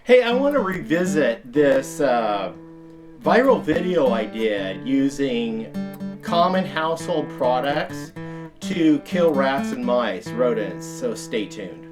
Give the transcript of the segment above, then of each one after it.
Hey, I want to revisit this viral video I did using common household products to kill rats and mice, rodents, so stay tuned.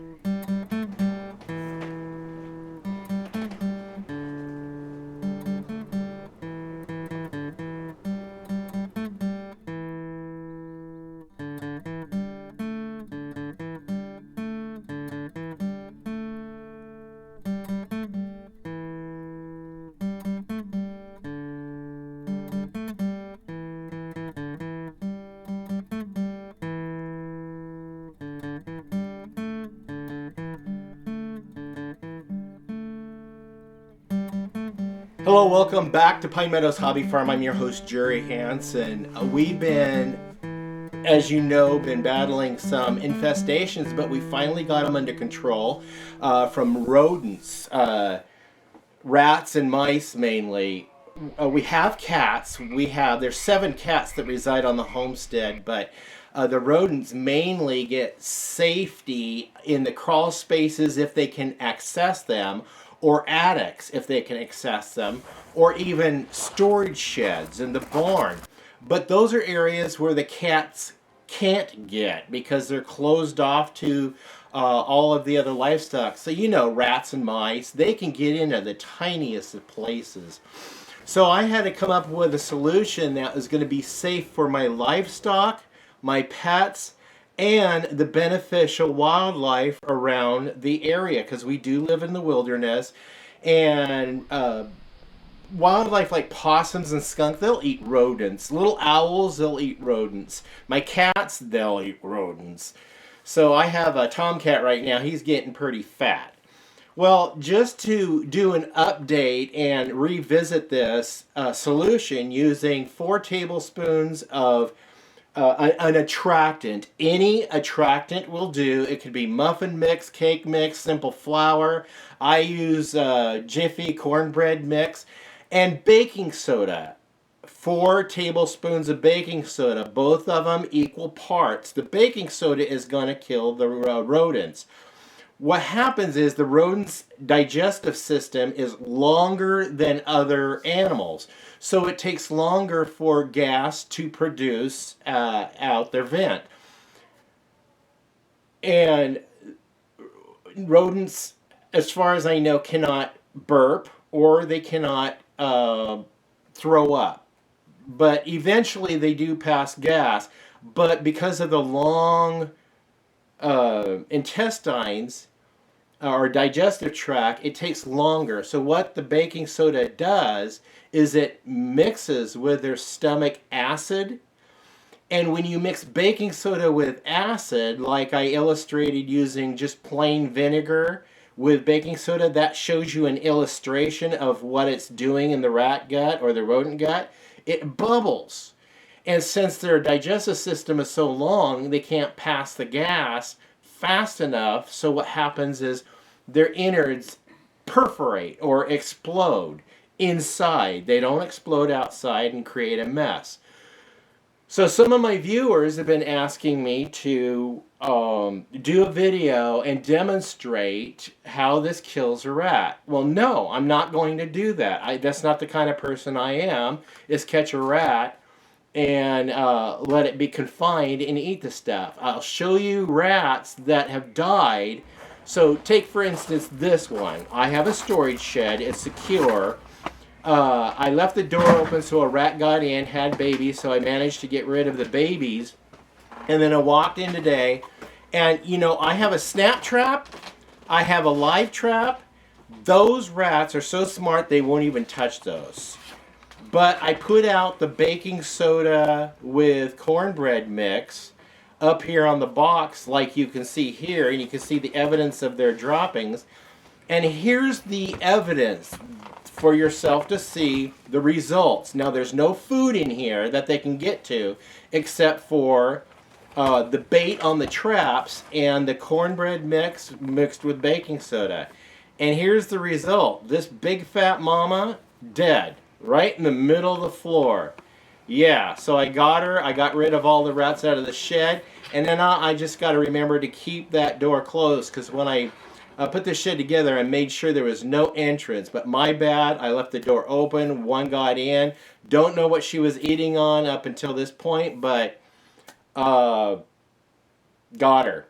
Hello, welcome back to Pine Meadows Hobby Farm. I'm your host, Jerry Hansen. We've been, as you know, been battling some infestations, but we finally got them under control from rodents, rats and mice mainly. We have cats. There's 7 cats that reside on the homestead, but the rodents mainly get safety in the crawl spaces if they can access them, or attics if they can access them, or even storage sheds in the barn. But those are areas where the cats can't get because they're closed off to all of the other livestock. So you know, rats and mice, they can get into the tiniest of places. So I had to come up with a solution that was going to be safe for my livestock, my pets, and the beneficial wildlife around the area, because we do live in the wilderness, and wildlife like possums and skunk, they'll eat rodents. Little owls, they'll eat rodents. My cats, they'll eat rodents. So I have a tomcat right now. He's getting pretty fat. Well, just to do an update and revisit this solution using 4 tablespoons of an attractant. Any attractant will do. It could be muffin mix, cake mix, simple flour. I use Jiffy cornbread mix. And baking soda. 4 tablespoons of baking soda. Both of them equal parts. The baking soda is going to kill the rodents. What happens is the rodent's digestive system is longer than other animals. So it takes longer for gas to produce out their vent. And rodents, as far as I know, cannot burp or they cannot throw up. But eventually they do pass gas. But because of the long intestines or digestive tract, it takes longer. So what the baking soda does is it mixes with their stomach acid. And when you mix baking soda with acid, like I illustrated using just plain vinegar with baking soda, that shows you an illustration of what it's doing in the rat gut or the rodent gut. It bubbles. And since their digestive system is so long, they can't pass the gas fast enough. So what happens is their innards perforate or explode inside. They don't explode outside and create a mess. So some of my viewers have been asking me to do a video and demonstrate how this kills a rat. Well, no, I'm not going to do that. That's not the kind of person I am, is catch a rat and let it be confined and eat the stuff. I'll show you rats that have died. So take, for instance, this one. I have a storage shed. It's secure. I left the door open so a rat got in, had babies, so I managed to get rid of the babies. And then I walked in today, and, you know, I have a snap trap. I have a live trap. Those rats are so smart they won't even touch those. But I put out the baking soda with cornbread mix up here on the box, like you can see here, and you can see the evidence of their droppings. And here's the evidence for yourself to see the results. Now, there's no food in here that they can get to except for the bait on the traps and the cornbread mix mixed with baking soda. And here's the result. This big fat mama, dead, right in the middle of the floor. Yeah, so I got her. I got rid of all the rats out of the shed. And then I just got to remember to keep that door closed, because when I put this shed together, I made sure there was no entrance. But my bad, I left the door open. One got in. Don't know what she was eating on up until this point, but got her.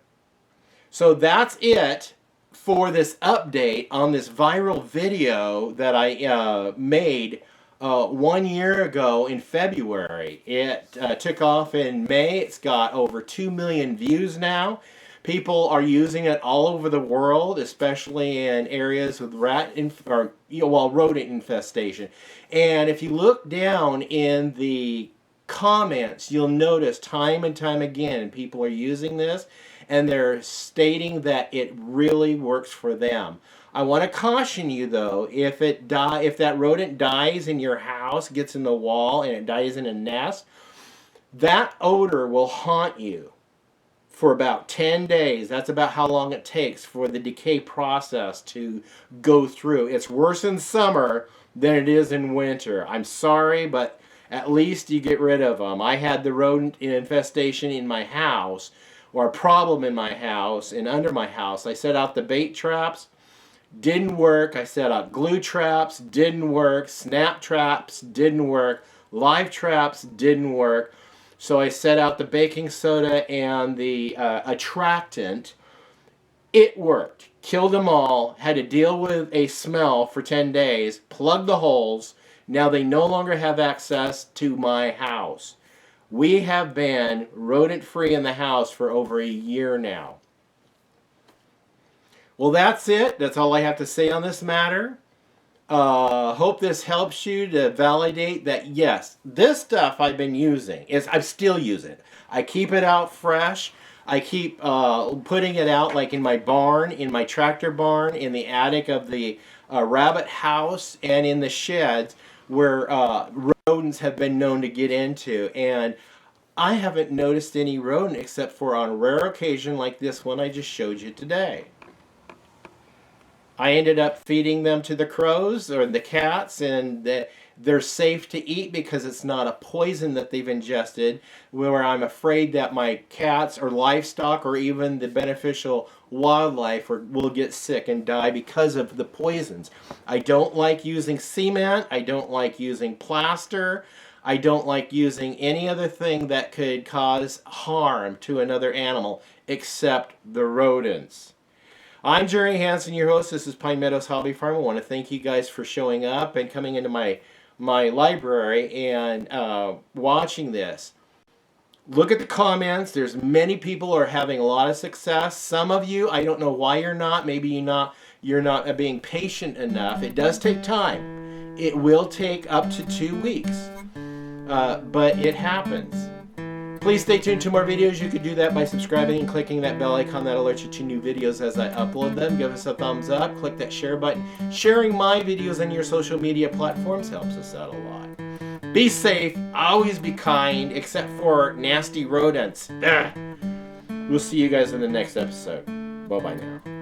So that's it for this update on this viral video that I made 1 year ago in February. It took off in May. It's got over 2 million views now. People are using it all over the world, especially in areas with rodent infestation. And if you look down in the comments, you'll notice time and time again people are using this, and they're stating that it really works for them. I want to caution you though, if that rodent dies in your house, gets in the wall, and it dies in a nest, that odor will haunt you for about 10 days. That's about how long it takes for the decay process to go through. It's worse in summer than it is in winter. I'm sorry, but at least you get rid of them. I had the rodent infestation in my house, or a problem in my house and under my house. I set out the bait traps, didn't work. I set out glue traps, didn't work. Snap traps, didn't work. Live traps, didn't work. So I set out the baking soda and the attractant. It worked. Killed them all. Had to deal with a smell for 10 days. Plugged the holes. Now they no longer have access to my house. We have been rodent-free in the house for over a year now. Well, that's it. That's all I have to say on this matter. Hope this helps you to validate that, yes, this stuff I've been using, I'm still using it. I keep it out fresh. I keep putting it out like in my barn, in my tractor barn, in the attic of the rabbit house, and in the sheds where rodents have been known to get into. And I haven't noticed any rodent except for on a rare occasion like this one I just showed you today. I ended up feeding them to the crows or the cats, and they're safe to eat because it's not a poison that they've ingested, where I'm afraid that my cats or livestock or even the beneficial wildlife will get sick and die because of the poisons. I don't like using cement. I don't like using plaster. I don't like using any other thing that could cause harm to another animal except the rodents. I'm Jerry Hansen, your host. This is Pine Meadows Hobby Farm. I want to thank you guys for showing up and coming into my library and watching this. Look at the comments. There's many people are having a lot of success. Some of you, I don't know why you're not. Maybe you're not being patient enough. It does take time. It will take up to 2 weeks, but it happens. Please stay tuned to more videos. You can do that by subscribing and clicking that bell icon. That alerts you to new videos as I upload them. Give us a thumbs up. Click that share button. Sharing my videos on your social media platforms helps us out a lot. Be safe. Always be kind, except for nasty rodents. We'll see you guys in the next episode. Bye-bye now.